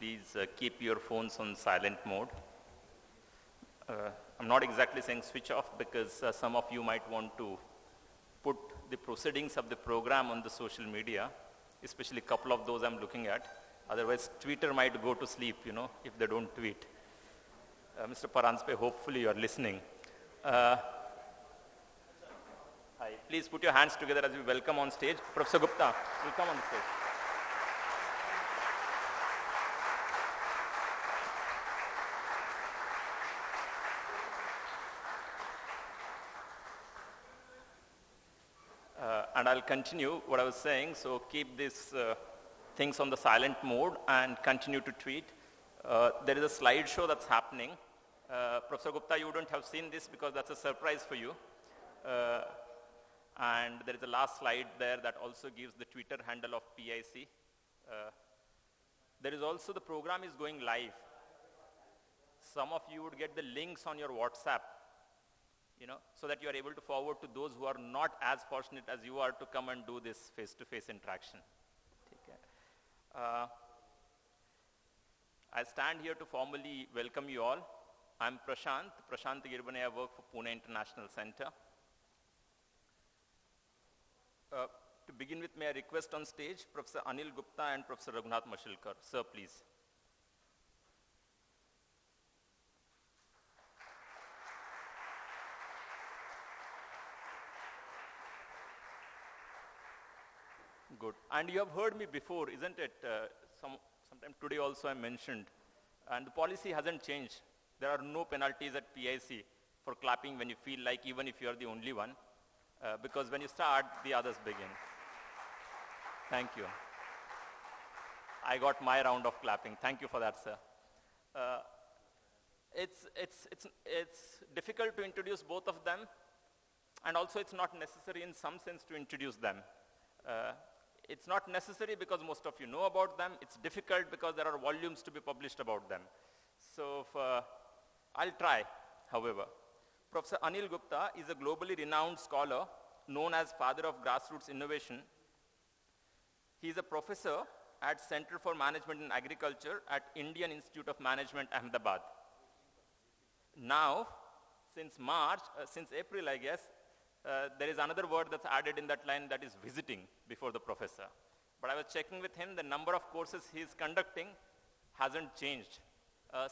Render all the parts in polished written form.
Please keep your phones on silent mode. I'm not exactly saying switch off because some of you might want to put the proceedings of the program on the social media, especially a couple of those I'm looking at. Otherwise, Twitter might go to sleep, if they don't tweet. Mr. Paranspe, hopefully you are listening. Hi. Please put your hands together as we welcome on stage. Professor Gupta, will come on the stage. And I'll continue what I was saying, so keep these things on the silent mode and continue to tweet. There is a slideshow that's happening. Professor Gupta, you wouldn't have seen this because that's a surprise for you. And there is a last slide there that also gives the Twitter handle of PIC. There is also the program is going live. Some of you would get the links on your WhatsApp, so that you are able to forward to those who are not as fortunate as you are to come and do this face-to-face interaction. Okay. I stand here to formally welcome you all. I'm Prashant Girbane. I work for Pune International Center. To begin with, may I request on stage Professor Anil Gupta and Professor Raghunath Mashilkar. Sir, please. Good. And you have heard me before, isn't it? Sometime today also I mentioned. And the policy hasn't changed. There are no penalties at PIC for clapping when you feel like, even if you are the only one. Because when you start, the others begin. Thank you. I got my round of clapping. Thank you for that, sir. It's difficult to introduce both of them. And also it's not necessary in some sense to introduce them. It's not necessary because most of you know about them. It's difficult because there are volumes to be published about them. So I'll try, however. Professor Anil Gupta is a globally renowned scholar known as father of grassroots innovation. He is a professor at Center for Management in Agriculture at Indian Institute of Management, Ahmedabad. Now, since April, I guess, there is another word that's added in that line, that is visiting before the professor. But I was checking with him, the number of courses he's conducting hasn't changed.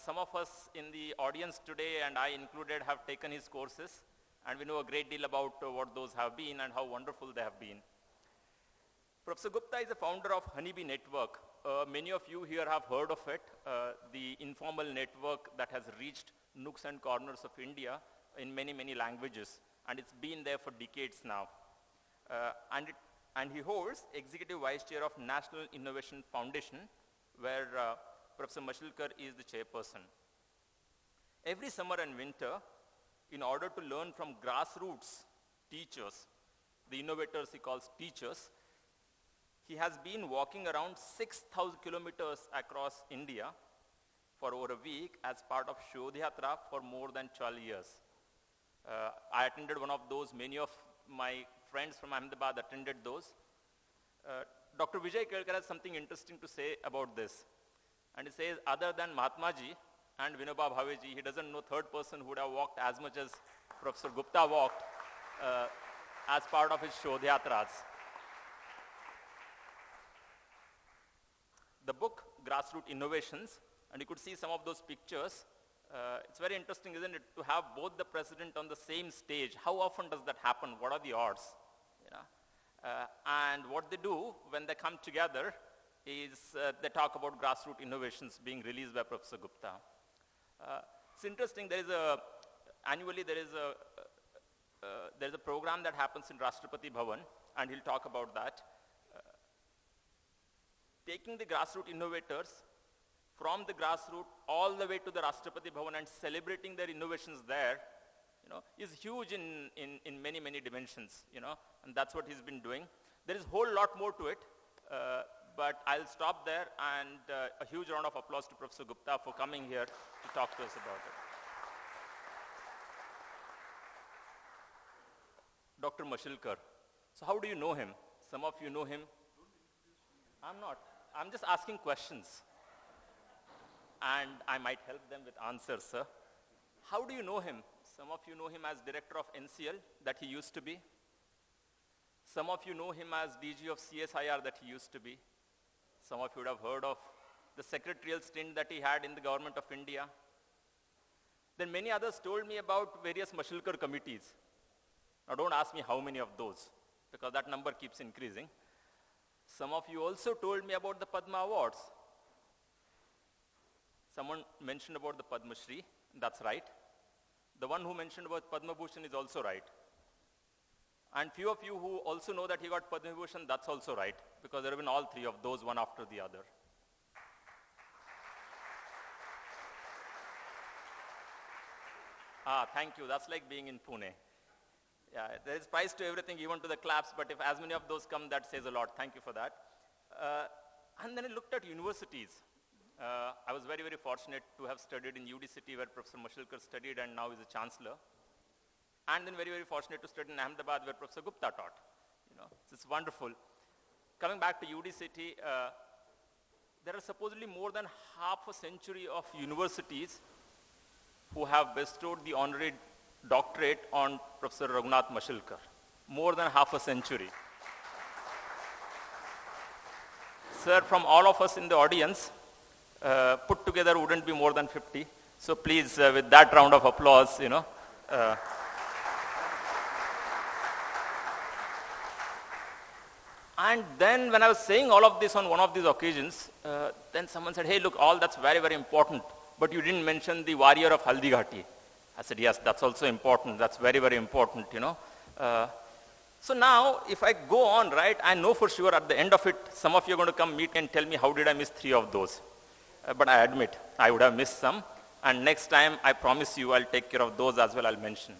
Some of us in the audience today, and I included, have taken his courses, and we know a great deal about what those have been and how wonderful they have been. Professor Gupta is a founder of Honeybee Network. Many of you here have heard of it, the informal network that has reached nooks and corners of India in many, many languages. And it's been there for decades now. And he holds Executive Vice Chair of National Innovation Foundation, where Professor Mashilkar is the chairperson. Every summer and winter, in order to learn from grassroots teachers, the innovators he calls teachers, he has been walking around 6,000 kilometers across India for over a week as part of Shodhyatra for more than 12 years. I attended one of those. Many of my friends from Ahmedabad attended those. Dr. Vijay Kelkar has something interesting to say about this. And he says, other than Mahatma Ji and Vinoba Bhave Ji, he doesn't know third person who would have walked as much as Professor Gupta walked as part of his Shodhyatras. The book, Grassroots Innovations, and you could see some of those pictures. It's very interesting, isn't it, to have both the president on the same stage. How often does that happen? What are the odds? And what they do when they come together is they talk about grassroots innovations being released by Professor Gupta. It's interesting. Annually there is a program that happens in Rashtrapati Bhavan, and he'll talk about that. Taking the grassroots innovators from the grassroots all the way to the Rashtrapati Bhavan and celebrating their innovations there, is huge in many, many dimensions, and that's what he's been doing. There is a whole lot more to it, but I'll stop there, and a huge round of applause to Professor Gupta for coming here to talk to us about it. Dr. Mashilkar. So how do you know him? Some of you know him. I'm not. I'm just asking questions. and I might help them with answers, sir. How do you know him? Some of you know him as director of NCL, that he used to be. Some of you know him as DG of CSIR, that he used to be. Some of you would have heard of the secretarial stint that he had in the government of India. Then many others told me about various Mashilkar committees. Now don't ask me how many of those, because that number keeps increasing. Some of you also told me about the Padma Awards. Someone mentioned about the Padma Shri, that's right. The one who mentioned about Padma Bhushan is also right. And few of you who also know that he got Padma Bhushan, that's also right, because there have been all three of those, one after the other. Thank you, that's like being in Pune. Yeah, there is price to everything, even to the claps, but if as many of those come, that says a lot. Thank you for that. And then I looked at universities. I was very, very fortunate to have studied in UD City, where Professor Mashilkar studied and now is a chancellor. And then very, very fortunate to study in Ahmedabad, where Professor Gupta taught. So it's wonderful. Coming back to UD City, there are supposedly more than half a century of universities who have bestowed the honorary doctorate on Professor Raghunath Mashilkar. More than half a century. Sir, from all of us in the audience, put together wouldn't be more than 50. So please, with that round of applause, And then when I was saying all of this on one of these occasions, then someone said, hey, look, all that's very, very important, but you didn't mention the warrior of Haldi Ghati. I said, yes, that's also important. That's very, very important, So now, if I go on, right, I know for sure at the end of it, some of you are going to come meet and tell me, how did I miss 3 of those? But I admit, I would have missed some. And next time, I promise you, I'll take care of those as well, I'll mention.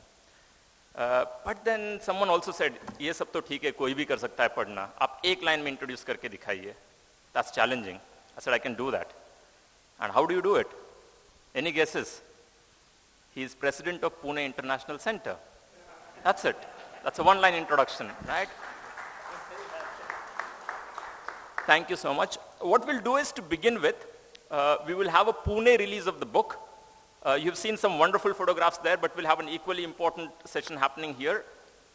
But then someone also said, ये सब तो ठीक है, कोई भी कर सकता है पढ़ना. आप एक line में introduce करके दिखाइए. That's challenging. I said, I can do that. And how do you do it? Any guesses? He is president of Pune International Center. That's it. That's a one-line introduction, right? Thank you so much. What we'll do is, to begin with, we will have a Pune release of the book. You've seen some wonderful photographs there, but we'll have an equally important session happening here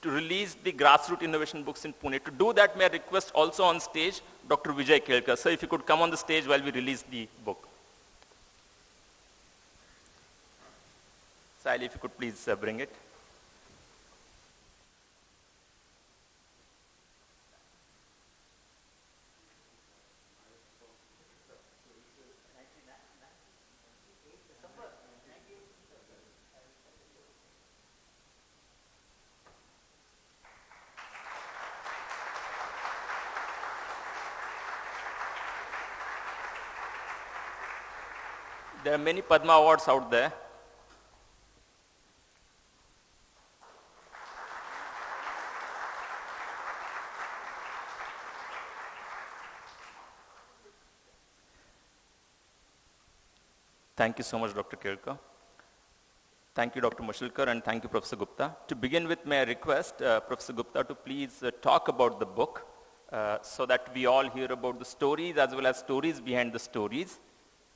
to release the grassroots innovation books in Pune. To do that, may I request also on stage Dr. Vijay Kelkar. Sir, if you could come on the stage while we release the book. Sally, if you could please bring it. There are many Padma Awards out there. Thank you so much, Dr. Kelkar. Thank you, Dr. Mashilkar, and thank you, Professor Gupta. To begin with, may I request Professor Gupta to please talk about the book so that we all hear about the stories as well as stories behind the stories.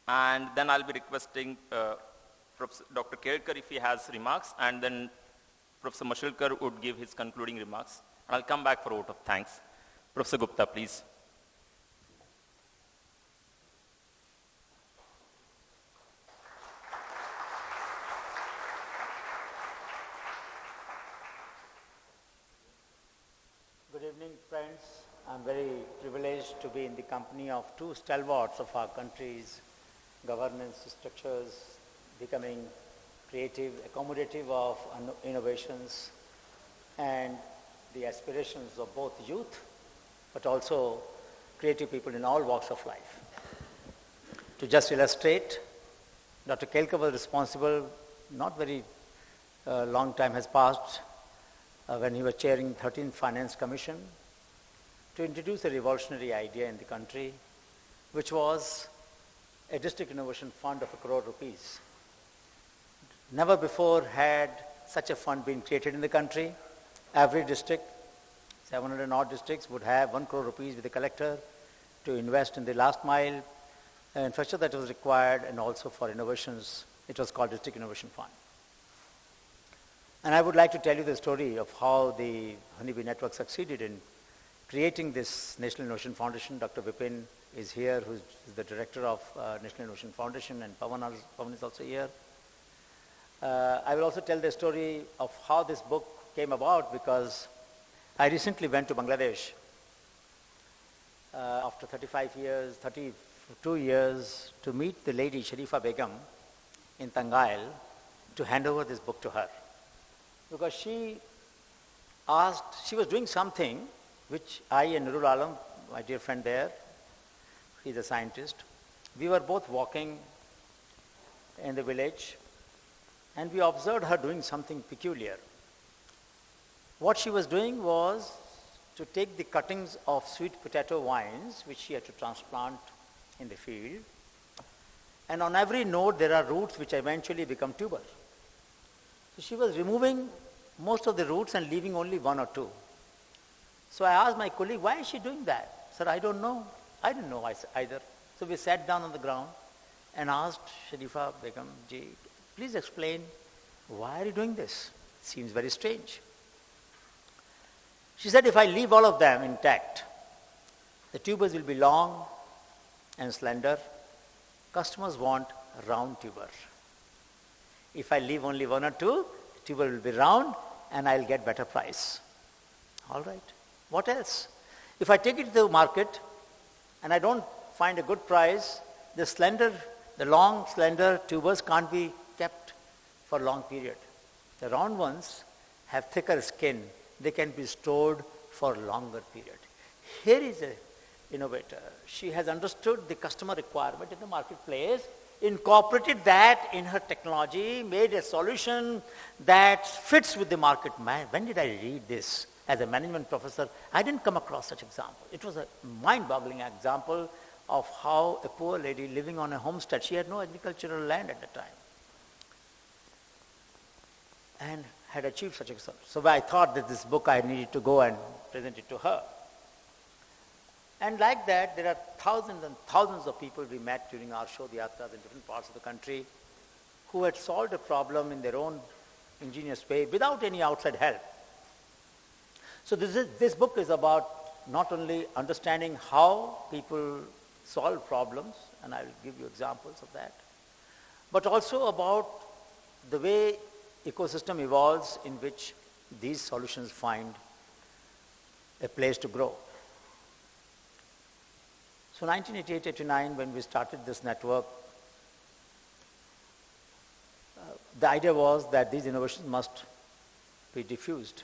And then I'll be requesting Dr. Kelkar if he has remarks, and then Professor Mashilkar would give his concluding remarks. And I'll come back for a vote of thanks. Professor Gupta, please. Good evening, friends. I'm very privileged to be in the company of 2 stalwarts of our country's governance structures, becoming creative, accommodative of innovations and the aspirations of both youth, but also creative people in all walks of life. To just illustrate, Dr. Kelkar was responsible, not very long time has passed, when he was chairing 13th Finance Commission, to introduce a revolutionary idea in the country, which was a district innovation fund of 1 crore rupees. Never before had such a fund been created in the country. Every district, 700 odd districts, would have 1 crore rupees with the collector to invest in the last mile infrastructure that was required, and also for innovations. It was called District Innovation Fund. And I would like to tell you the story of how the Honeybee Network succeeded in creating this National Innovation Foundation. Dr. Vipin is here, who is the director of National Innovation Foundation, and Pawan is also here. I will also tell the story of how this book came about, because I recently went to Bangladesh after 32 years to meet the lady Sharifa Begum in Tangail to hand over this book to her. Because she was doing something which I and Nurul Alam, my dear friend there, he's a scientist, we were both walking in the village, and we observed her doing something peculiar. What she was doing was to take the cuttings of sweet potato vines, which she had to transplant in the field, and on every node there are roots which eventually become tubers. So she was removing most of the roots and leaving only one or two. So I asked my colleague, why is she doing that? He said, I don't know. I didn't know either. So we sat down on the ground and asked Sharifa Begum ji, please explain, why are you doing this? It seems very strange. She said, if I leave all of them intact, the tubers will be long and slender. Customers want a round tuber. If I leave only one or two, the tuber will be round and I'll get better price. All right. What else? If I take it to the market and I don't find a good price, the long, slender tubers can't be kept for a long period. The round ones have thicker skin. They can be stored for a longer period. Here is an innovator. She has understood the customer requirement in the marketplace, incorporated that in her technology, made a solution that fits with the market. Man, when did I read this? As a management professor, I didn't come across such example. It was a mind-boggling example of how a poor lady living on a homestead, she had no agricultural land at the time, and had achieved such a result. So I thought that this book I needed to go and present it to her. And like that, there are thousands and thousands of people we met during our show, the yatras in different parts of the country, who had solved a problem in their own ingenious way without any outside help. So this book is about not only understanding how people solve problems, and I will give you examples of that, but also about the way ecosystem evolves in which these solutions find a place to grow. So 1988-89, when we started this network, the idea was that these innovations must be diffused.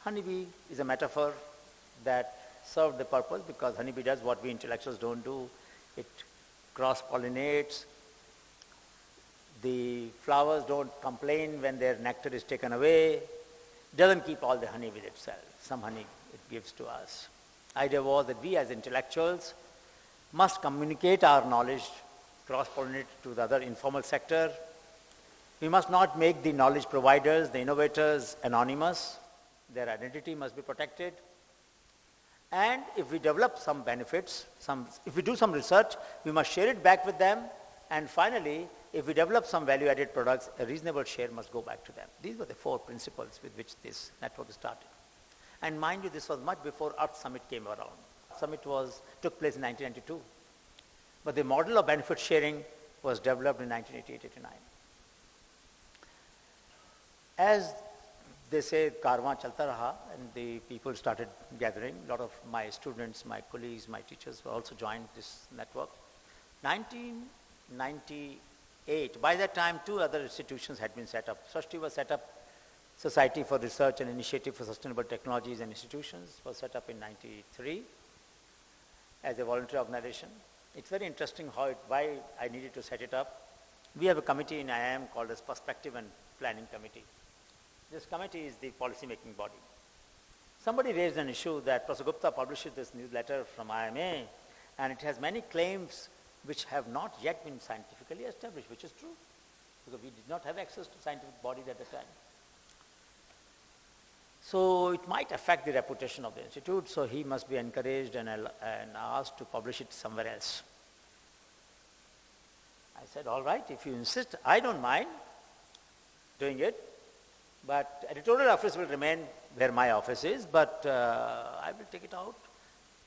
Honeybee is a metaphor that served the purpose, because honeybee does what we intellectuals don't do. It cross-pollinates. The flowers don't complain when their nectar is taken away. It doesn't keep all the honey with itself. Some honey it gives to us. Idea was that we as intellectuals must communicate our knowledge, cross-pollinate to the other informal sector. We must not make the knowledge providers, the innovators, anonymous. Their identity must be protected. And if we develop some benefits, if we do some research, we must share it back with them. And finally, if we develop some value-added products, a reasonable share must go back to them. These were the 4 principles with which this network started. And mind you, this was much before Earth Summit came around. Summit took place in 1992. But the model of benefit sharing was developed in 1988-89. As they say, Karwan chalta raha, and the people started gathering. A lot of my students, my colleagues, my teachers also joined this network. 1998, by that time 2 other institutions had been set up. SRISTI was set up, Society for Research and Initiative for Sustainable Technologies and Institutions was set up in 93 as a voluntary organization. It's very interesting why I needed to set it up. We have a committee in IIM called as Perspective and Planning Committee. This committee is the policy-making body. Somebody raised an issue that Prof. Gupta publishes this newsletter from IMA, and it has many claims which have not yet been scientifically established, which is true, because we did not have access to scientific bodies at the time. So it might affect the reputation of the institute, so he must be encouraged and asked to publish it somewhere else. said, all right, if you insist, I don't mind doing it, but editorial office will remain where my office is, but I will take it out.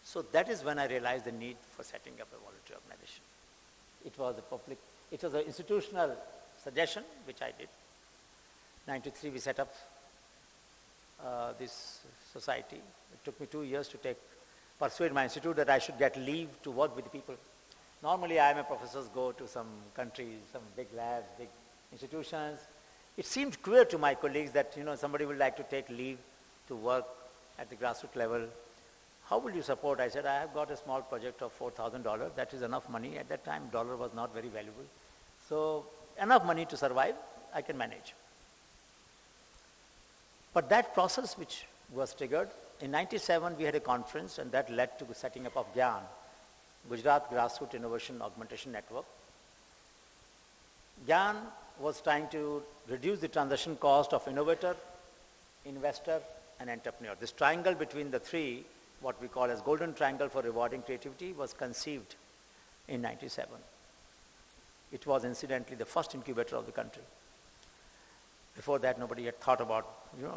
So that is when I realized the need for setting up a voluntary organization. It was an institutional suggestion, which I did. 93 we set up this society. It took me 2 years to persuade my institute that I should get leave to work with the people. Normally IMA professors go to some countries, some big labs, big institutions. It seemed clear to my colleagues that somebody would like to take leave to work at the grassroots level. How will you support? I said, I have got a small project of $4,000. That is enough money. At that time, dollar was not very valuable. So enough money to survive, I can manage. But that process which was triggered, in 97 we had a conference and that led to the setting up of GYAN, Gujarat Grassroots Innovation Augmentation Network. GYAN was trying to reduce the transaction cost of innovator, investor and entrepreneur. This triangle between the three, what we call as golden triangle for rewarding creativity, was conceived in 97. It was incidentally the first incubator of the country. Before that, nobody had thought about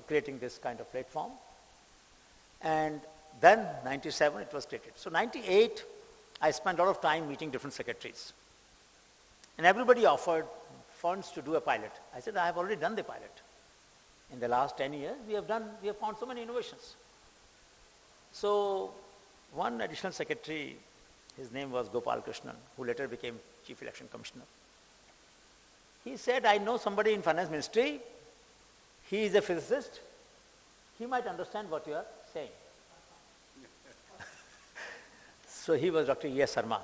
creating this kind of platform. And then 97 it was created. So 98, I spent a lot of time meeting different secretaries. And everybody offered funds to do a pilot. I said, I have already done the pilot. In the last 10 years, we have found so many innovations. So one additional secretary, his name was Gopal Krishnan, who later became Chief Election Commissioner. He said, I know somebody in Finance Ministry, he is a physicist, he might understand what you are saying. So he was Dr. E.S. Sarma,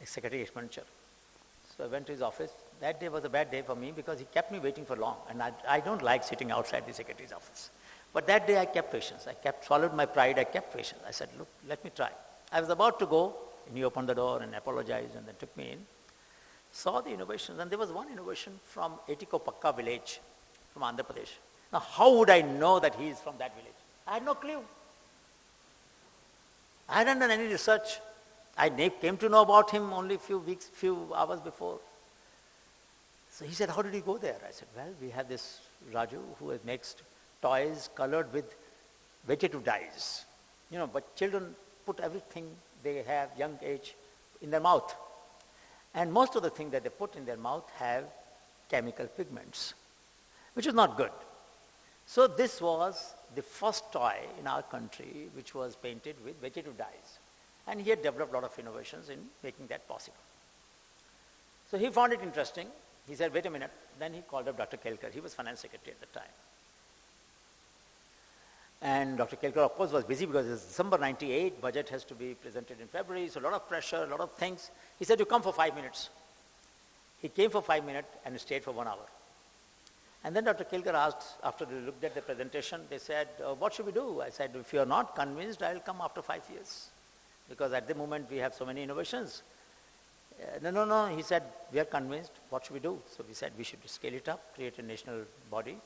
Secretary of Expenditure. So I went to his office. That day was a bad day for me because he kept me waiting for long, and I don't like sitting outside the secretary's office. But that day I kept patience. I swallowed my pride, I kept patience. I said, look, let me try. I was about to go, and he opened the door and apologized and then took me in. Saw the innovations, and there was one innovation from Etikopakka village, from Andhra Pradesh. Now, how would I know that he is from that village? I had no clue. I hadn't done any research. I came to know about him only few hours before. So he said, how did you go there? I said, well, we have this Raju who makes toys colored with vegetative dyes. But children put everything they have, young age, in their mouth. And most of the things that they put in their mouth have chemical pigments, which is not good. So this was the first toy in our country which was painted with vegetative dyes. And he had developed a lot of innovations in making that possible. So he found it interesting. He said, wait a minute. Then he called up Dr. Kelkar. He was finance secretary at the time. And Dr. Kelkar, of course, was busy because it's December 98, budget has to be presented in February, so a lot of pressure, a lot of things. He said, you come for 5 minutes. He came for 5 minutes and stayed for 1 hour. And then Dr. Kelkar asked, after they looked at the presentation, they said, what should we do? I said, if you are not convinced, I will come after 5 years. Because at the moment we have so many innovations. No, he said, we are convinced, what should we do? So we said, we should scale it up, create a national body.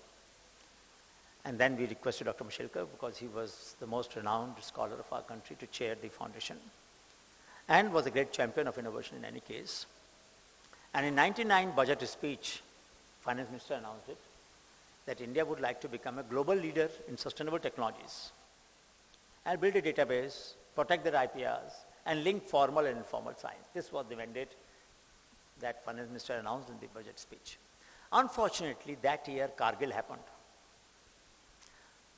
And then we requested Dr. Mashilkar, because he was the most renowned scholar of our country, to chair the foundation. And was a great champion of innovation in any case. And in 99 budget speech, Finance Minister announced it, that India would like to become a global leader in sustainable technologies and build a database, protect their IPRs, and link formal and informal science. This was the mandate that Finance Minister announced in the budget speech. Unfortunately, that year Kargil happened.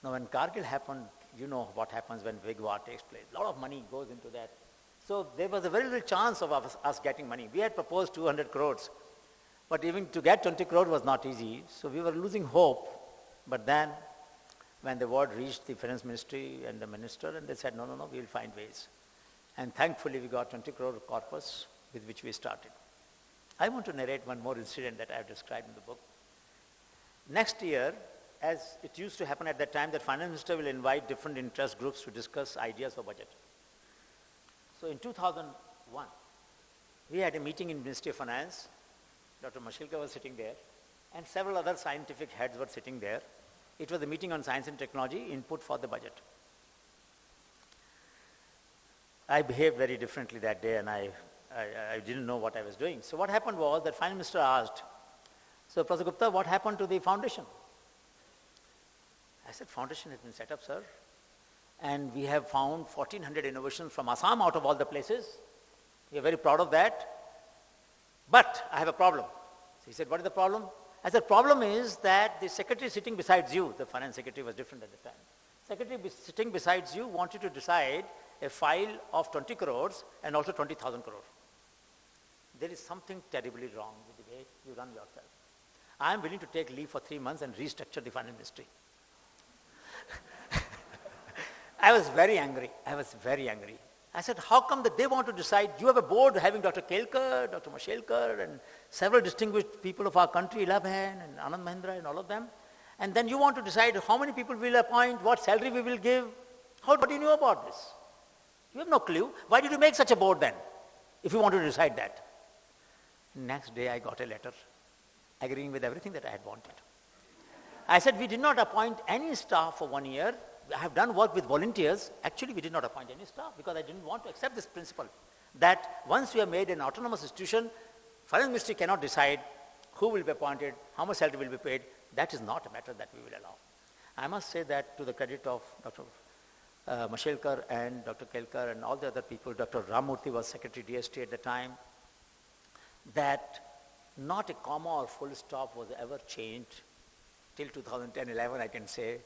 Now when Kargil happened, you know what happens when big war takes place. A lot of money goes into that. So there was a very little chance of us getting money. We had proposed 200 crores, but even to get 20 crores was not easy. So we were losing hope. But then when the word reached the finance ministry and the minister, and they said, no, we will find ways. And thankfully we got 20 crore corpus with which we started. I want to narrate one more incident that I have described in the book. Next year, as it used to happen at that time, that finance minister will invite different interest groups to discuss ideas for budget. So in 2001, we had a meeting in Ministry of Finance. Dr. Mashilkar was sitting there, and several other scientific heads were sitting there. It was a meeting on science and technology, input for the budget. I behaved very differently that day, and I I didn't know what I was doing. So what happened was that Finance Minister asked, so Professor Gupta, what happened to the foundation? I said, foundation has been set up, sir. And we have found 1,400 innovations from Assam out of all the places. We are very proud of that. But I have a problem. So he said, what is the problem? I said, problem is that the secretary sitting beside you, the finance secretary was different at the time. Secretary sitting beside you wanted to decide a file of 20 crores and also 20,000 crores. There is something terribly wrong with the way you run yourself. I am willing to take leave for 3 months and restructure the finance ministry. I was very angry. I said, how come that they want to decide? You have a board having Dr. Kelkar, Dr. Mashelkar, and several distinguished people of our country, Ilabhan and Anand Mahindra and all of them. And then you want to decide how many people we will appoint, what salary we will give. What do you know about this? You have no clue. Why did you make such a board then, if you want to decide that? Next day I got a letter agreeing with everything that I had wanted. I said, we did not appoint any staff for 1 year. I have done work with volunteers. Actually, we did not appoint any staff because I didn't want to accept this principle that once we have made an autonomous institution, finance ministry cannot decide who will be appointed, how much salary will be paid. That is not a matter that we will allow. I must say that to the credit of Dr. Mashelkar and Dr. Kelkar and all the other people, Dr. Ramurthy was Secretary DST at the time, that not a comma or full stop was ever changed till 2010-11, I can say,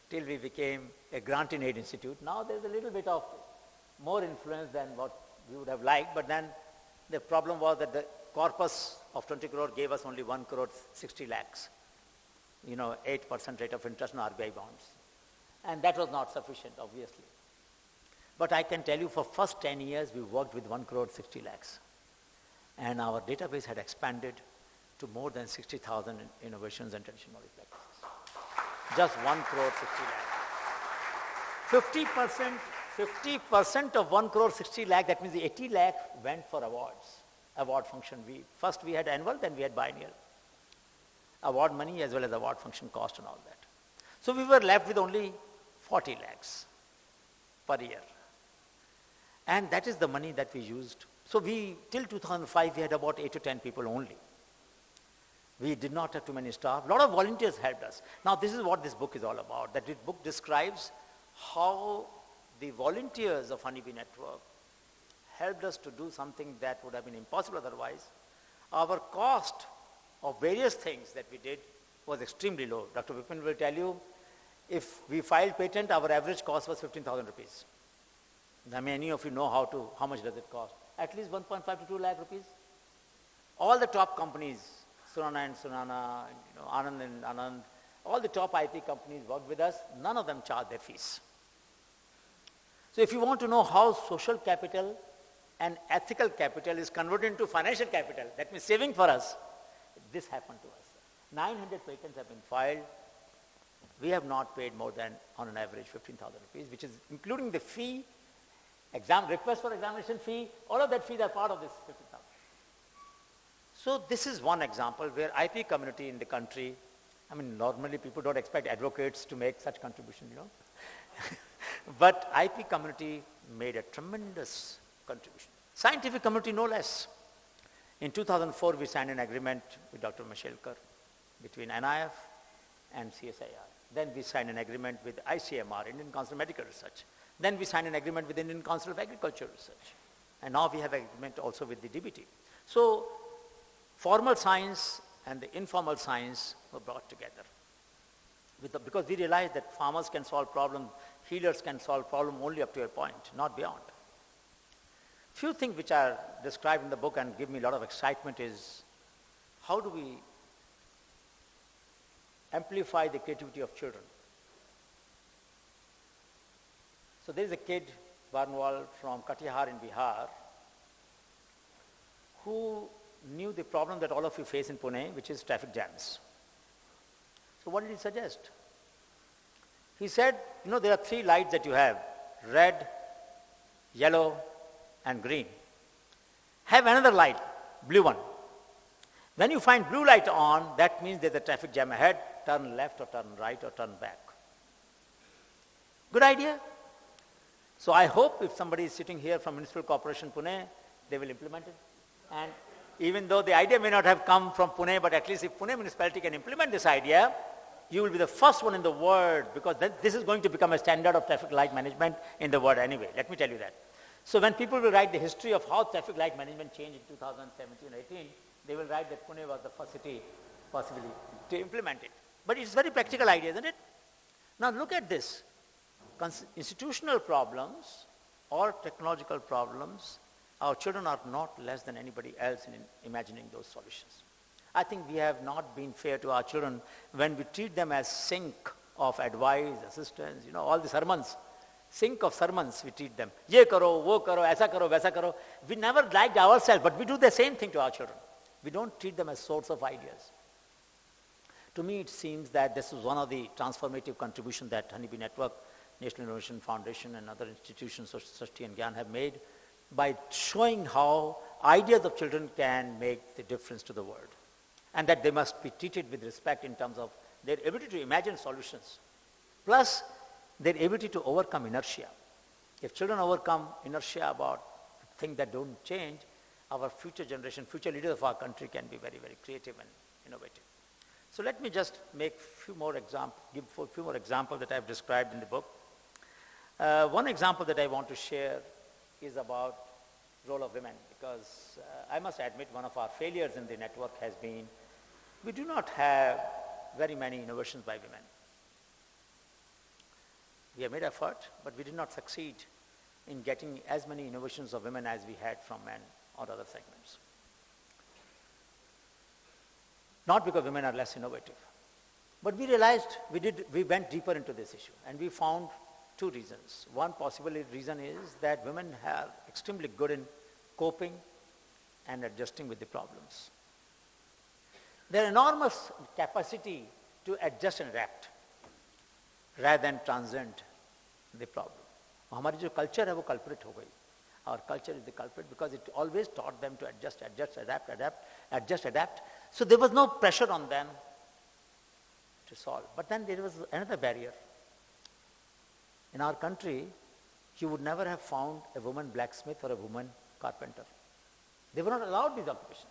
till we became a grant in aid institute. Now there's a little bit of more influence than what we would have liked, but then the problem was that the corpus of 20 crore gave us only 1 crore 60 lakhs, 8% rate of interest on RBI bonds. And that was not sufficient, obviously. But I can tell you for first 10 years, we worked with 1 crore 60 lakhs. And our database had expanded to more than 60,000 innovations and traditional knowledge practices. Just 1 crore 60 lakh. 50% of 1 crore 60 lakh, that means the 80 lakh went for awards, award function. First we had annual, then we had biennial. Award money as well as award function cost and all that. So we were left with only 40 lakhs per year. And that is the money that we used. So till 2005, we had about 8 to 10 people only. We did not have too many staff. A lot of volunteers helped us. Now this is what this book is all about. That book describes how the volunteers of Honeybee Network helped us to do something that would have been impossible otherwise. Our cost of various things that we did was extremely low. Dr. Vipin will tell you, if we filed patent, our average cost was 15,000 rupees. Now, many of you know how much does it cost? At least 1.5 to 2 lakh rupees. All the top companies, Surana and Surana, Anand and Anand, all the top IP companies worked with us. None of them charged their fees. So if you want to know how social capital and ethical capital is converted into financial capital, that means saving for us, this happened to us. 900 patents have been filed. We have not paid more than, on an average, 15,000 rupees, which is including the fee, request for examination fee, all of that fees are part of this 50,000. So this is one example where IP community in the country, normally people don't expect advocates to make such contribution, But IP community made a tremendous contribution. Scientific community no less. In 2004, we signed an agreement with Dr. Mashelkar between NIF and CSIR. Then we signed an agreement with ICMR, Indian Council of Medical Research. Then we signed an agreement with Indian Council of Agricultural Research. And now we have an agreement also with the DBT. So formal science and the informal science were brought together. Because we realized that farmers can solve problems, healers can solve problems only up to a point, not beyond. Few things which are described in the book and give me a lot of excitement is, how do we amplify the creativity of children? So there is a kid, Barnwal, from Katihar in Bihar, who knew the problem that all of you face in Pune, which is traffic jams. So what did he suggest? He said, there are 3 lights that you have, red, yellow, and green. Have another light, blue one. When you find blue light on, that means there's a traffic jam ahead, turn left or turn right or turn back. Good idea? So I hope if somebody is sitting here from Municipal Corporation Pune, they will implement it. And even though the idea may not have come from Pune, but at least if Pune municipality can implement this idea, you will be the first one in the world, because this is going to become a standard of traffic light management in the world anyway. Let me tell you that. So when people will write the history of how traffic light management changed in 2017-18, they will write that Pune was the first city possibly to implement it. But it's a very practical idea, isn't it? Now look at this. Institutional problems or technological problems, our children are not less than anybody else in imagining those solutions. I think we have not been fair to our children when we treat them as sink of advice, assistance, all the sermons. Sink of sermons we treat them. Ye karo, wo karo, aisa karo, vaisa karo. We never liked ourselves, but we do the same thing to our children. We don't treat them as source of ideas. To me, it seems that this is one of the transformative contributions that Honeybee Network, National Innovation Foundation, and other institutions of Srishti and Gyan have made by showing how ideas of children can make the difference to the world, and that they must be treated with respect in terms of their ability to imagine solutions, plus their ability to overcome inertia. If children overcome inertia about things that don't change, our future generation, future leaders of our country can be very, very creative and innovative. So let me just make give a few more examples that I have described in the book. One example that I want to share is about role of women, because I must admit one of our failures in the network has been we do not have very many innovations by women. We have made effort, but we did not succeed in getting as many innovations of women as we had from men or other segments. Not because women are less innovative, but we realized we went deeper into this issue, and we found two reasons. One possible reason is that women are extremely good in coping and adjusting with the problems. Their enormous capacity to adjust and adapt rather than transcend the problem. हमारी जो culture है वो culprit हो गई. Our culture is the culprit because it always taught them to adjust, adapt. So there was no pressure on them to solve. But then there was another barrier. In our country, you would never have found a woman blacksmith or a woman carpenter. They were not allowed these occupations.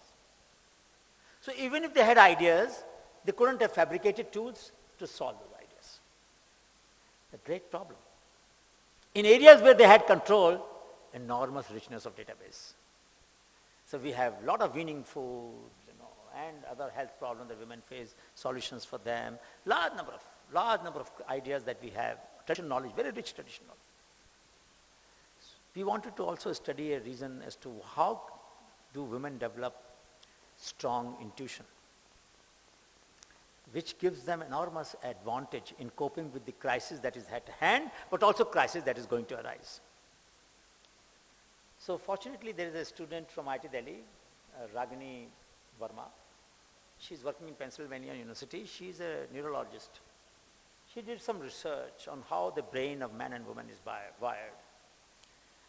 So even if they had ideas, they couldn't have fabricated tools to solve those ideas. A great problem. In areas where they had control, enormous richness of database. So we have a lot of weaning food, and other health problems that women face, solutions for them, large number of ideas that we have, traditional knowledge, very rich traditional knowledge. We wanted to also study a reason as to how do women develop strong intuition, which gives them enormous advantage in coping with the crisis that is at hand, but also crisis that is going to arise. So fortunately, there is a student from IIT Delhi, Ragini Verma. She's working in Pennsylvania University. She's a neurologist. She did some research on how the brain of man and woman is wired.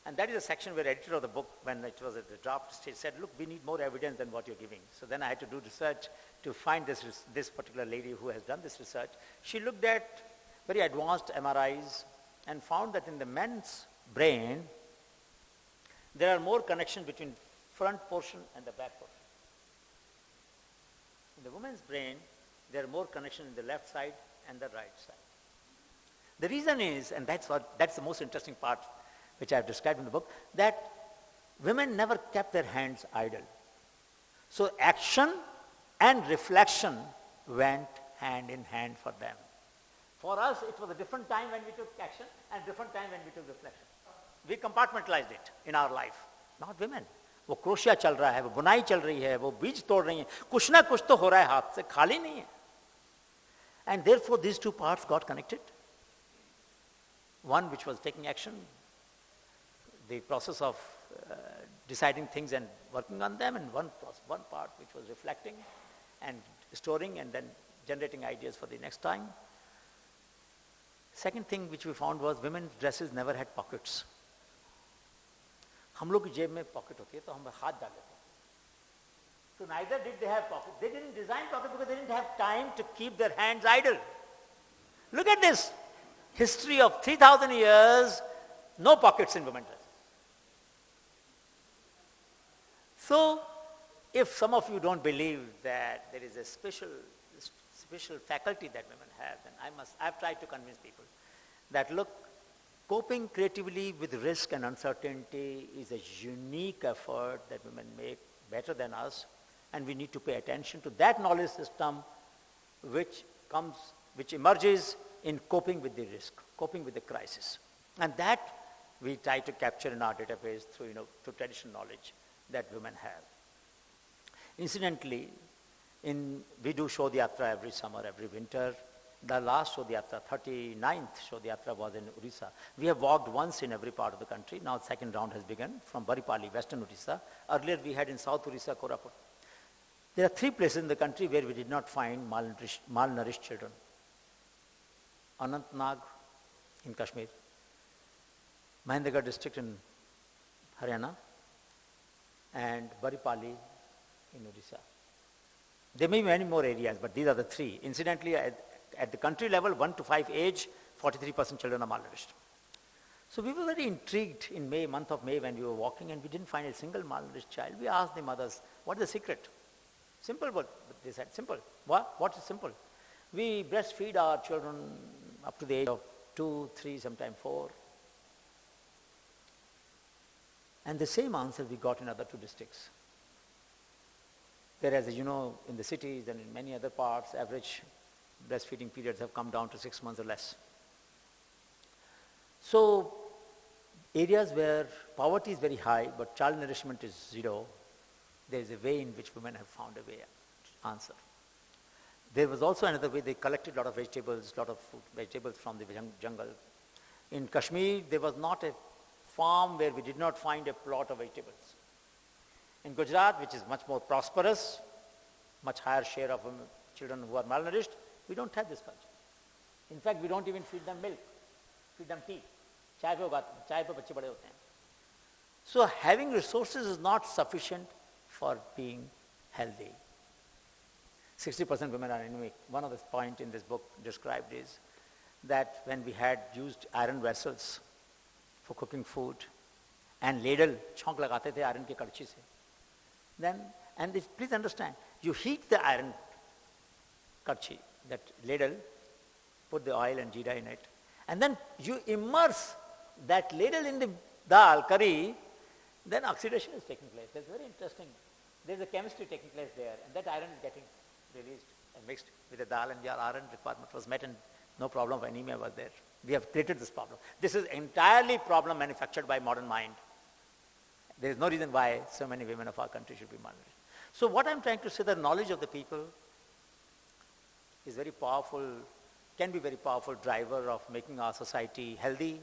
And that is a section where the editor of the book, when it was at the draft stage, said, look, we need more evidence than what you're giving. So then I had to do research to find this particular lady who has done this research. She looked at very advanced MRIs and found that in the man's brain, there are more connections between front portion and the back portion. In the woman's brain, there are more connections in the left side and the right side. The reason is, and that's the most interesting part which I have described in the book, that women never kept their hands idle. So action and reflection went hand in hand for them. For us, it was a different time when we took action and different time when we took reflection. We compartmentalized it in our life, not women. वो crochet चल रहा है, वो बुनाई चल रही है, वो बीज तोड़ रही है, कुछ ना कुछ तो हो रहा है हाथ से, खाली नहीं है. And therefore these two parts got connected. One which was taking action, the process of deciding things and working on them, and one part which was reflecting and storing and then generating ideas for the next time. Second thing which we found was women's dresses never had pockets. हम लोग की जेब में pocket होती है तो हम हाथ डाल लेते हैं. So neither did they have pockets. They didn't design pockets because they didn't have time to keep their hands idle. Look at this. History of 3,000 years, no pockets in women's dresses. So, if some of you don't believe that there is a special faculty that women have, then I've tried to convince people that look, coping creatively with risk and uncertainty is a unique effort that women make better than us, and we need to pay attention to that knowledge system which emerges in coping with the risk, coping with the crisis. And that we try to capture in our database through traditional knowledge that women have. Incidentally, we do Shodhyatra every summer, every winter. The last Shodhyatra, 39th Shodhyatra, was in Orissa. We have walked once in every part of the country. Now the second round has begun from Baripali, western Orissa. Earlier we had in south Orissa, Koraput. There are 3 places in the country where we did not find malnourished children. Anantnag in Kashmir, Mahendragarh district in Haryana, and Baripali in Orissa. There may be many more areas, but these are the 3. Incidentally, at the country level, 1 to 5 age, 43% children are malnourished. So we were very intrigued in month of May when we were walking, and we didn't find a single malnourished child. We asked the mothers, what is the secret? Simple, but they said, simple. What is simple? We breastfeed our children up to the age of 2, 3, sometimes 4. And the same answer we got in other 2 districts. Whereas, as you know, in the cities and in many other parts, average breastfeeding periods have come down to 6 months or less. So, areas where poverty is very high, but child nourishment is 0, there is a way in which women have found a way to answer. There was also another way. They collected a lot of vegetables, from the jungle. In Kashmir, there was not a farm where we did not find a plot of vegetables. In Gujarat, which is much more prosperous, much higher share of children who are malnourished, we don't have this culture. In fact, we don't even feed them milk, feed them tea. Chai pe bachche bade hote hain. So having resources is not sufficient for being healthy. 60% women are anemic. One of the points in this book described is that when we had used iron vessels for cooking food and ladle, chonk lagate the iron ke kadchi se. Then, please understand, you heat the iron kadchi, that ladle, put the oil and jeera in it, and then you immerse that ladle in the dal, curry, then oxidation is taking place. That's very interesting. There's a chemistry taking place there, and that iron is getting released and mixed with the dal, and your iron requirement was met, and no problem of anemia was there. We have created this problem. This is entirely problem manufactured by modern mind. There is no reason why so many women of our country should be malnourished. So what I'm trying to say, the knowledge of the people is very powerful, can be very powerful driver of making our society healthy,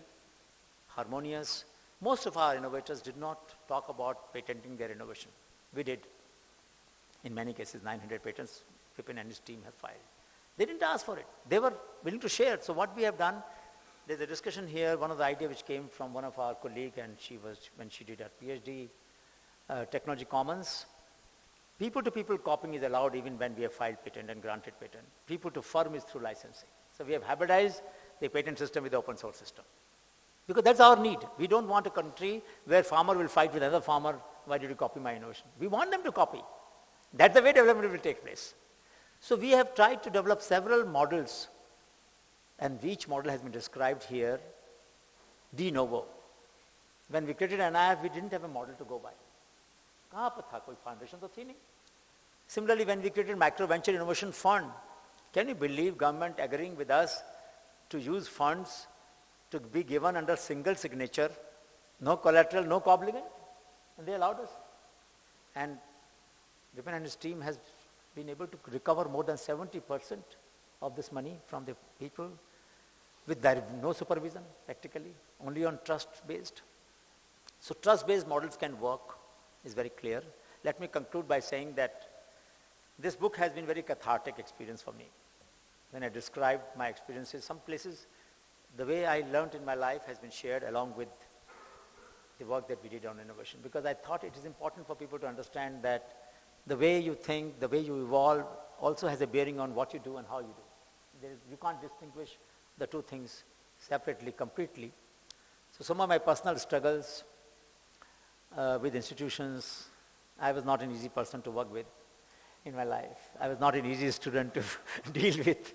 harmonious. Most of our innovators did not talk about patenting their innovation. We did. In many cases, 900 patents, Vipin and his team have filed. They didn't ask for it. They were willing to share. So what we have done, there's a discussion here, one of the ideas which came from one of our colleagues, and when she did her PhD, Technology Commons. People-to-people copying is allowed even when we have filed patent and granted patent. People-to-firm is through licensing. So we have hybridized the patent system with the open source system. Because that's our need. We don't want a country where farmer will fight with another farmer, why did you copy my innovation? We want them to copy. That's the way development will take place. So we have tried to develop several models, and each model has been described here de novo. When we created NIF, we didn't have a model to go by. कहाँ पर था, कोई foundation तो थी नहीं. Similarly, when we created Micro Venture Innovation Fund, can you believe government agreeing with us to use funds to be given under single signature, no collateral, no co-obligant? And they allowed us. And Vipin and his team has been able to recover more than 70% of this money from the people with no supervision, practically, only on trust-based. So trust-based models can work, is very clear. Let me conclude by saying that this book has been very cathartic experience for me. When I described my experiences, some places, the way I learned in my life has been shared along with the work that we did on innovation, because I thought it is important for people to understand that the way you think, the way you evolve also has a bearing on what you do and how you do. You can't distinguish the two things separately, completely. So some of my personal struggles with institutions, I was not an easy person to work with in my life. I was not an easy student to deal with.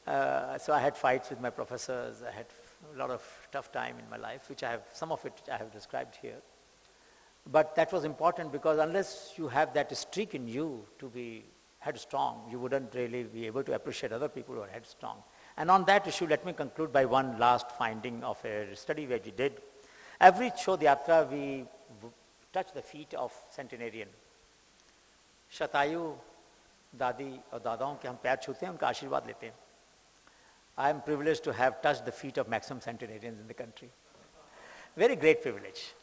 So I had fights with my professors. I had a lot of tough time in my life, some of it I have described here. But that was important because unless you have that streak in you to be headstrong, you wouldn't really be able to appreciate other people who are headstrong. And on that issue, let me conclude by one last finding of a study that we did. Every Shodhyatra, we touch the feet of centenarian. शतायु दादी और दादाओं के हम पैर छूते हैं, उनका आशीर्वाद लेते हैं. I am privileged to have touched the feet of maximum centenarians in the country. Very great privilege.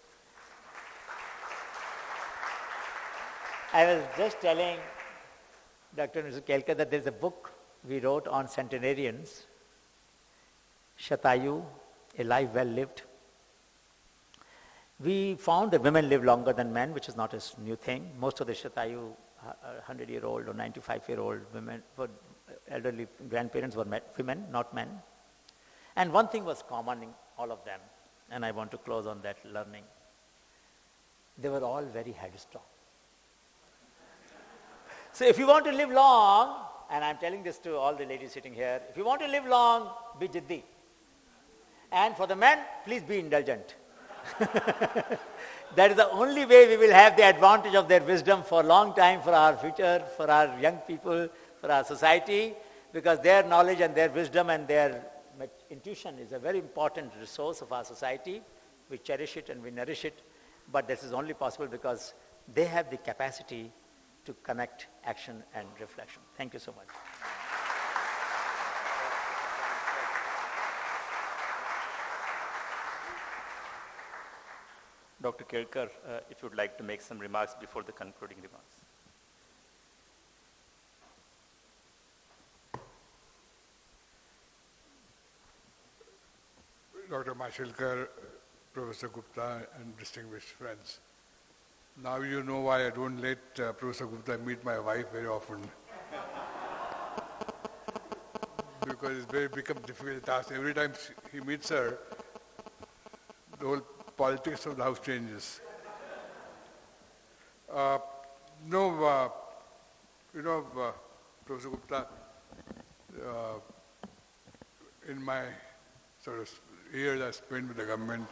I was just telling Dr. Mr. Kelkar that there's a book we wrote on centenarians, Shatayu, A Life Well Lived. We found that women live longer than men, which is not a new thing. Most of the Shatayu, 100-year-old or 95-year-old women, elderly grandparents were women, not men. And one thing was common in all of them, and I want to close on that learning. They were all very headstrong. So if you want to live long, and I'm telling this to all the ladies sitting here, if you want to live long, be jiddi. And for the men, please be indulgent. That is the only way we will have the advantage of their wisdom for a long time, for our future, for our young people, for our society, because their knowledge and their wisdom and their intuition is a very important resource of our society. We cherish it and we nourish it, but this is only possible because they have the capacity to connect action and reflection. Thank you so much. Dr. Kelkar, if you would like to make some remarks before the concluding remarks. Dr. Mashilkar, Professor Gupta, and distinguished friends. Now you know why I don't let Professor Gupta meet my wife very often. Because it's become difficult task. Every time he meets her, the whole politics of the house changes. Professor Gupta, in my sort of years I spent with the government,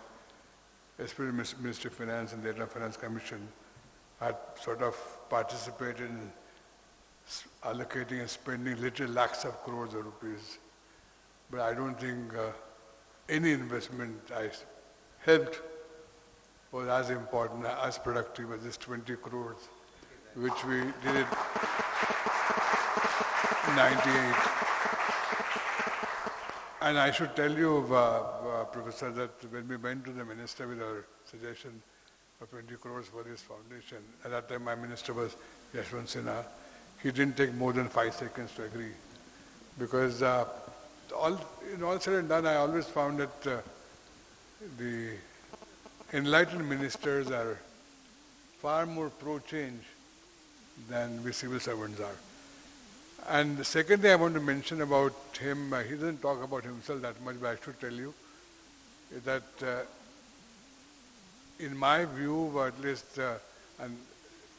especially Ministry of Finance and the Internal Finance Commission, I had sort of participated in allocating and spending literally lakhs of crores of rupees. But I don't think any investment I helped was as important, as productive as this 20 crores, which we did it in 98. And I should tell you, Professor, that when we went to the minister with our suggestion of 20 crores for this foundation, at that time my minister was Yashwant Sinha, he didn't take more than 5 seconds to agree. Because all said and done, I always found that the enlightened ministers are far more pro-change than we civil servants are. And the second thing I want to mention about him, he doesn't talk about himself that much, but I should tell you, is that in my view, or at least, and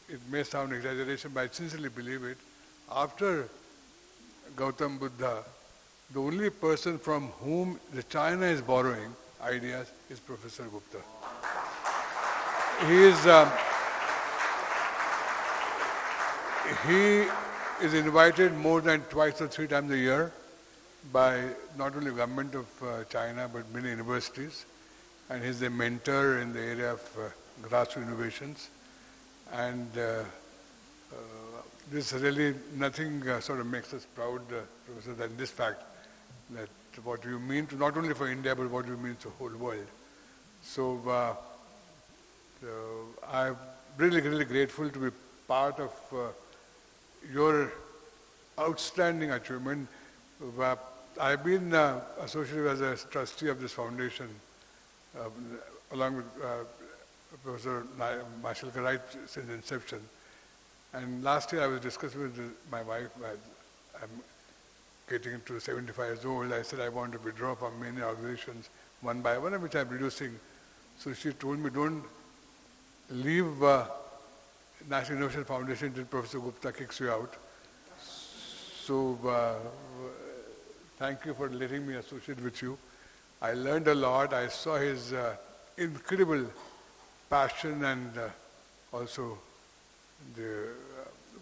it may sound exaggeration, but I sincerely believe it, after Gautam Buddha, the only person from whom the China is borrowing ideas is Professor Gupta. He is invited more than 2 or 3 times a year by not only government of China but many universities, and he's a mentor in the area of grassroots innovations. And this really nothing sort of makes us proud, Professor, than this fact that what you mean to not only for India but what you mean to the whole world. So I'm really, really grateful to be part of your outstanding achievement. I've been associated as a trustee of this foundation along with Professor Mashilkar right since inception. And last year I was discussing with my wife, I'm getting to 75 years old, I said I want to withdraw from many organizations one by one, which I'm reducing. So she told me, don't leave National Innovation Foundation till Professor Gupta kicks you out. So thank you for letting me associate with you. I learned a lot. I saw his incredible passion and also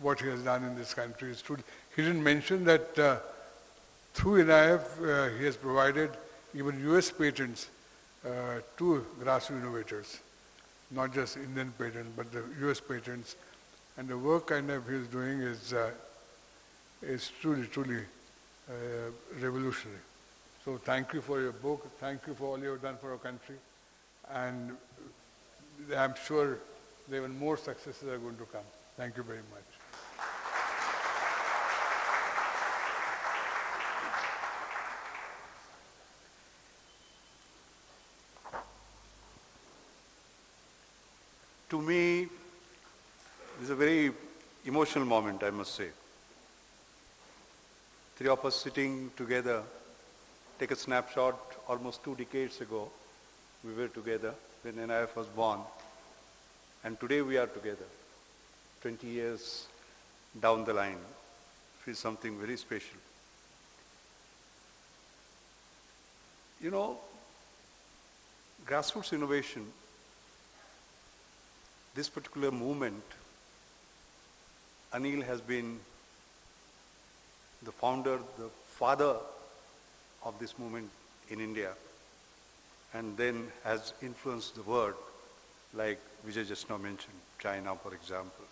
what he has done in this country. He didn't mention that through NIF he has provided even US patents to grassroots innovators, not just Indian patents, but the US patents. And the work kind of he is doing is truly revolutionary. So thank you for your book. Thank you for all you have done for our country. And I'm sure even more successes are going to come. Thank you very much. To me, this is a very emotional moment, I must say. Three of us sitting together, take a snapshot almost 2 decades ago. We were together when NIF was born. And today we are together, 20 years down the line. Feels something very special. You know, grassroots innovation, this particular movement, Anil has been the founder, the father of this movement in India, and then has influenced the world, like Vijay just now mentioned, China, for example.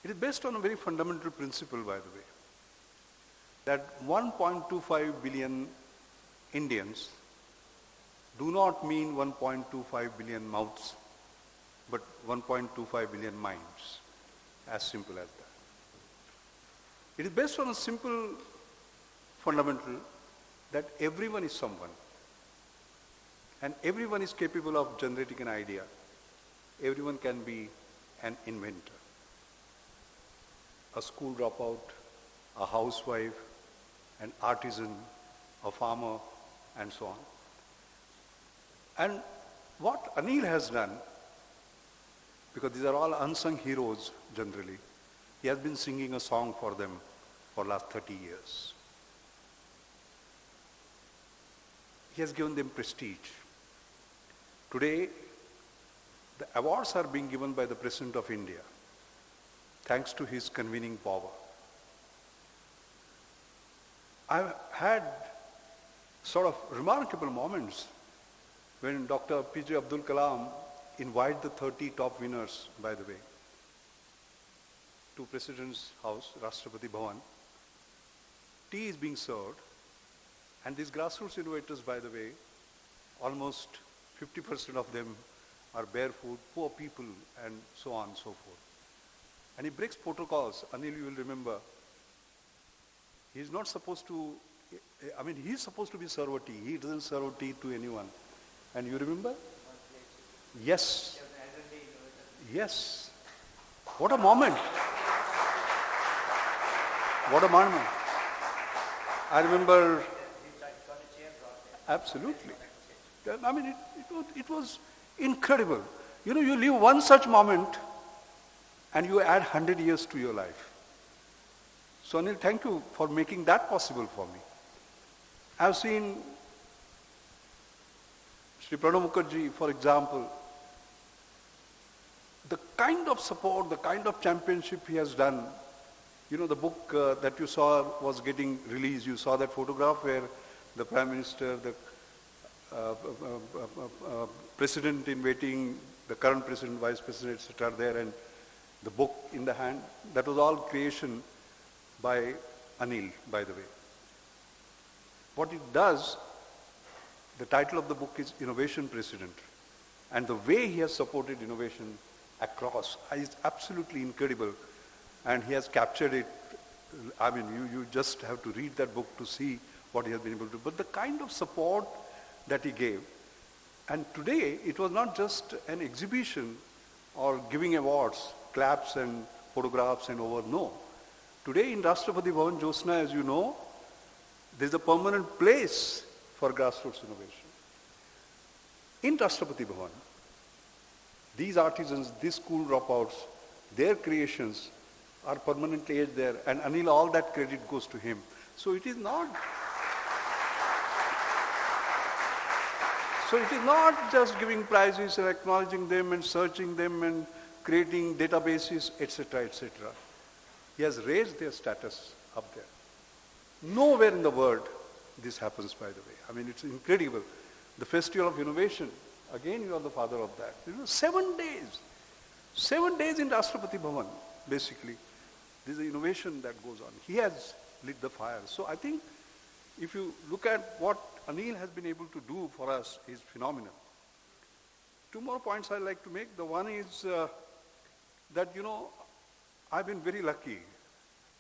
It is based on a very fundamental principle, by the way, that 1.25 billion Indians do not mean 1.25 billion mouths, but 1.25 billion minds, as simple as that. It is based on a simple fundamental that everyone is someone, and everyone is capable of generating an idea. Everyone can be an inventor. A school dropout, a housewife, an artisan, a farmer, and so on. And what Anil has done, because these are all unsung heroes generally, he has been singing a song for them for the last 30 years. He has given them prestige. Today, the awards are being given by the President of India, thanks to his convening power. I've had sort of remarkable moments when Dr. P.J. Abdul Kalam invited the 30 top winners, by the way, to President's house, Rashtrapati Bhavan. Tea is being served, and these grassroots innovators, by the way, almost 50% of them are barefoot, poor people, and so on and so forth. And he breaks protocols. Anil, you will remember, he's not supposed to, he's supposed to be serve tea. He doesn't serve tea to anyone. And you remember? Yes. Yes. What a moment. What a moment. I remember, absolutely. It was incredible. You know, you live one such moment and you add 100 years to your life. So Anil, thank you for making that possible for me. I've seen Sri Pranab Mukherjee, for example, the kind of support, the kind of championship he has done. You know, the book that you saw was getting released. You saw that photograph where the Prime Minister, the President in waiting, the current President, Vice President, etc. are there, and the book in the hand. That was all creation by Anil, by the way. What it does, the title of the book is Innovation President. And the way he has supported innovation across is absolutely incredible. And he has captured it. I mean, you just have to read that book to see what he has been able to do. But the kind of support that he gave. And today, it was not just an exhibition or giving awards, claps and photographs and over. No. Today in Rashtrapati Bhavan, Josna, as you know, there's a permanent place for grassroots innovation. In Rashtrapati Bhavan, These artisans, these school dropouts, their creations are permanently aged there, and Anil, all that credit goes to him. So it is not just giving prizes and acknowledging them and searching them and creating databases, etc., etc. He has raised their status up there. Nowhere in the world this happens, by the way. I mean, it's incredible. The Festival of Innovation, again, you are the father of that. 7 days. 7 days in Rashtrapati Bhavan, basically. This is the innovation that goes on. He has lit the fire. So I think if you look at what Anil has been able to do for us, is phenomenal. 2 more points I'd like to make. The one is that, I've been very lucky.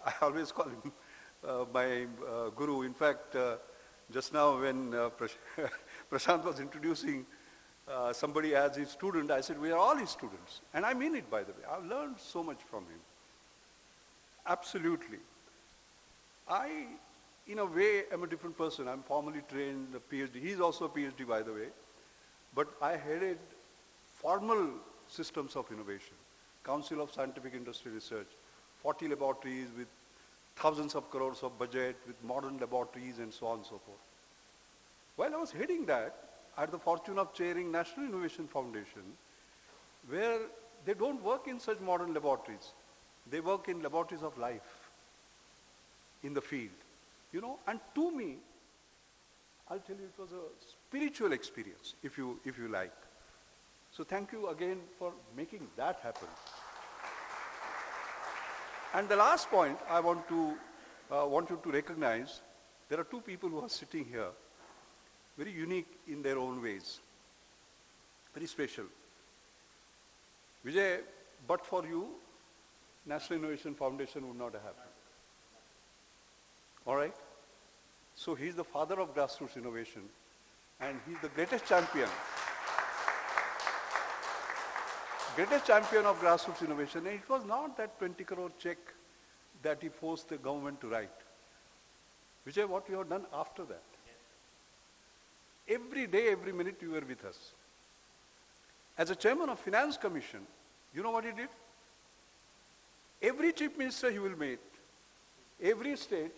I always call him my guru. In fact, just now when Prashant was introducing somebody as his student, I said, we are all his students. And I mean it, by the way. I've learned so much from him. Absolutely. I, in a way, am a different person. I'm formally trained, a PhD. He's also a PhD, by the way. But I headed formal systems of innovation, Council of Scientific Industrial Research, 40 laboratories with thousands of crores of budget, with modern laboratories and so on and so forth. While I was heading that, I had the fortune of chairing National Innovation Foundation, where they don't work in such modern laboratories. They work in laboratories of life, in the field. And to me, I'll tell you, it was a spiritual experience, if you like. So thank you again for making that happen. And the last point I want you to recognize, there are 2 people who are sitting here, very unique in their own ways, very special. Vijay, but for you, National Innovation Foundation would not have happened. All right? So he's the father of grassroots innovation, and he's the greatest champion. Greatest champion of grassroots innovation. And it was not that 20 crore check that he forced the government to write. Vijay, what you have done after that? Yes. Every day, every minute you were with us. As a chairman of Finance Commission, you know what he did? Every chief minister he will meet, every state,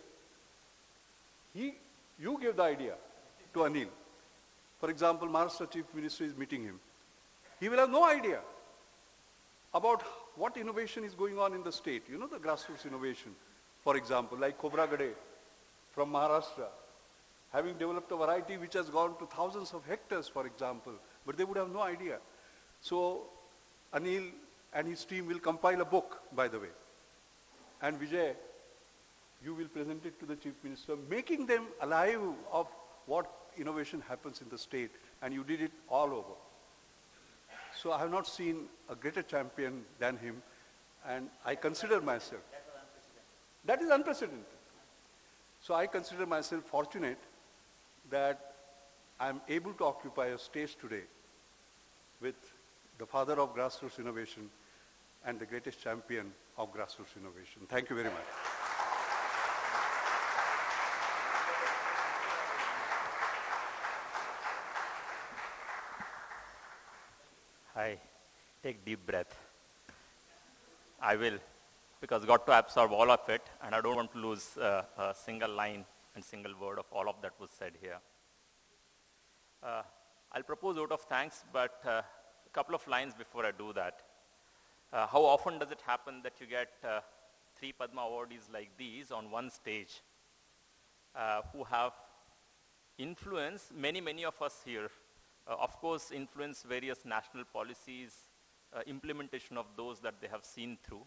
you gave the idea to Anil. For example, Maharashtra chief minister is meeting him. He will have no idea about what innovation is going on in the state. The grassroots innovation, for example, like Cobra Gade from Maharashtra, having developed a variety which has gone to thousands of hectares, for example, but they would have no idea. So Anil and his team will compile a book, by the way. And Vijay, you will present it to the Chief Minister, making them alive of what innovation happens in the state, and you did it all over. So I have not seen a greater champion than him, and I consider myself. That is unprecedented. So I consider myself fortunate that I am able to occupy a stage today with the father of grassroots innovation and the greatest champion of grassroots innovation. Thank you very much. Hi, take deep breath. I will, because got to absorb all of it, and I don't want to lose a single line and single word of all of that was said here. I'll propose a vote of thanks, but a couple of lines before I do that. How often does it happen that you get 3 Padma awardees like these on one stage who have influenced many of us here, of course influence various national policies, implementation of those that they have seen through,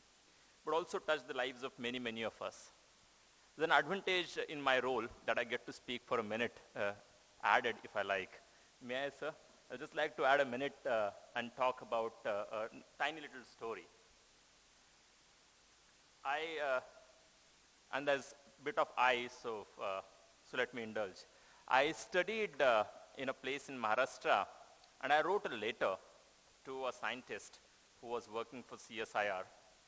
but also touch the lives of many of us. There's an advantage in my role that I get to speak for a minute, added if I like. May I, sir? I'd just like to add a minute and talk about a tiny little story. And there's a bit of I, so let me indulge. I studied in a place in Maharashtra, and I wrote a letter to a scientist who was working for CSIR,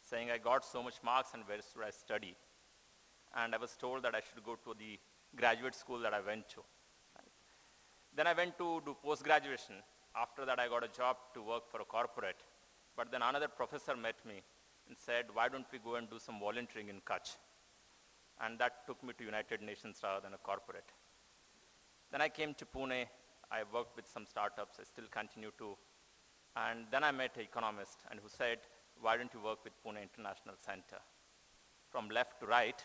saying I got so much marks and where should I study? And I was told that I should go to the graduate school that I went to. Then I went to do post-graduation. After that, I got a job to work for a corporate. But then another professor met me and said, why don't we go and do some volunteering in Kutch? And that took me to United Nations rather than a corporate. Then I came to Pune. I worked with some startups. I still continue to. And then I met an economist and who said, why don't you work with Pune International Center? From left to right,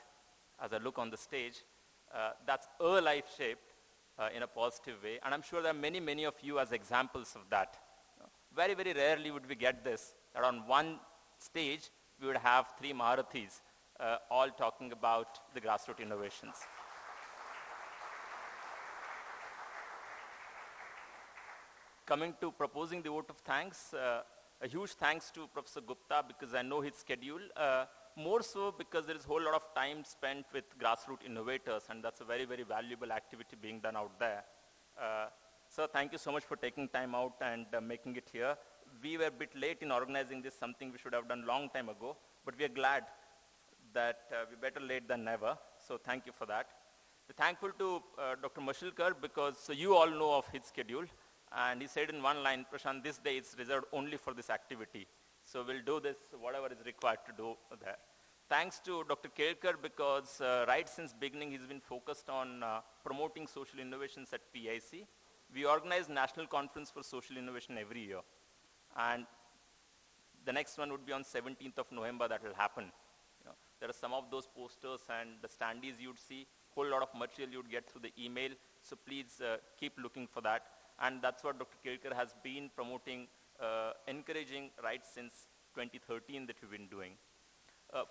as I look on the stage, that's a life shaped in a positive way. And I'm sure there are many, many of you as examples of that. Very, very rarely would we get this, that on one stage, we would have three Maharathis all talking about the grassroots innovations. Coming to proposing the vote of thanks, a huge thanks to Professor Gupta because I know his schedule. More so because there is a whole lot of time spent with grassroots innovators, and that's a very, very valuable activity being done out there. Sir, thank you so much for taking time out and making it here. We were a bit late in organizing this, something we should have done long time ago, but we are glad that we're better late than never, so thank you for that. We're thankful to Dr. Mashilkar because you all know of his schedule, and he said in one line, Prashant, this day is reserved only for this activity. So we'll do this, whatever is required to do there. Thanks to Dr. Kelkar because right since beginning he's been focused on promoting social innovations at PIC. We organize National Conference for Social Innovation every year. And the next one would be on 17th of November that will happen. You know, there are some of those posters and the standees you'd see, whole lot of material you'd get through the email. So please keep looking for that. And that's what Dr. Kelkar has been promoting, encouraging right since 2013 that we've been doing.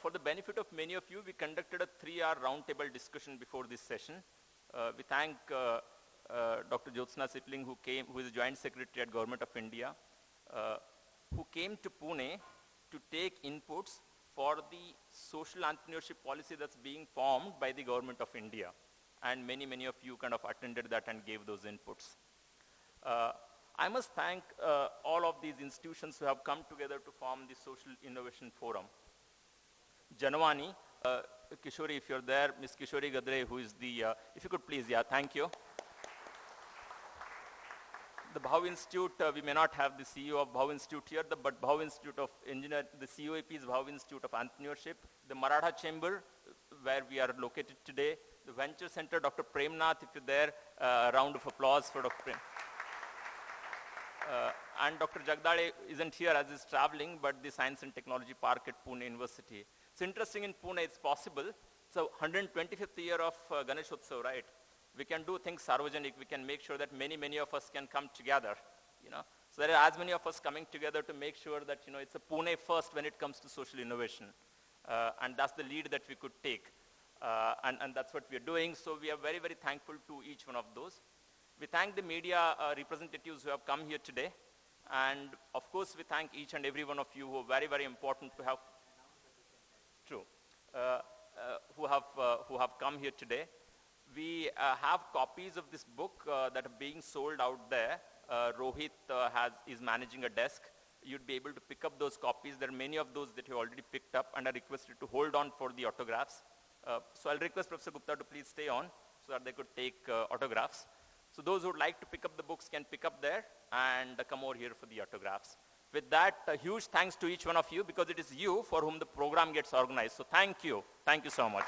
For the benefit of many of you, we conducted a 3-hour roundtable discussion before this session. We thank Dr. Jyotsna Sitling, who is the Joint Secretary at Government of India, who came to Pune to take inputs for the social entrepreneurship policy that's being formed by the Government of India. And many, many of you kind of attended that and gave those inputs. I must thank all of these institutions who have come together to form the Social Innovation Forum. Janavani, Kishori, if you're there, Ms. Kishori Gadre, who is the, if you could please, yeah, thank you. The Bhau Institute, we may not have the CEO of Bhau Institute here, but Bhau Institute of Engineering, the COAP is Bhau Institute of Entrepreneurship. The Maratha Chamber, where we are located today. The Venture Center, Dr. Premnath, if you're there, a round of applause for Dr. Prem. And Dr. Jagdale isn't here as he's traveling, but the Science and Technology Park at Pune University. It's interesting in Pune, it's possible. So 125th year of Ganeshotsav, right? We can do things sarvajanik. We can make sure that many, many of us can come together, you know. So there are as many of us coming together to make sure that, you know, it's a Pune first when it comes to social innovation. And that's the lead that we could take. And that's what we are doing. So we are very, very thankful to each one of those. We thank the media representatives who have come here today. And of course, we thank each and every one of you who are very, very important to have, true, who have come here today. We have copies of this book that are being sold out there. Rohit is managing a desk. You'd be able to pick up those copies. There are many of those that you already picked up and are requested to hold on for the autographs. So I'll request Professor Gupta to please stay on so that they could take autographs. So those who would like to pick up the books can pick up there and come over here for the autographs. With that, a huge thanks to each one of you because it is you for whom the program gets organized. So thank you. Thank you so much.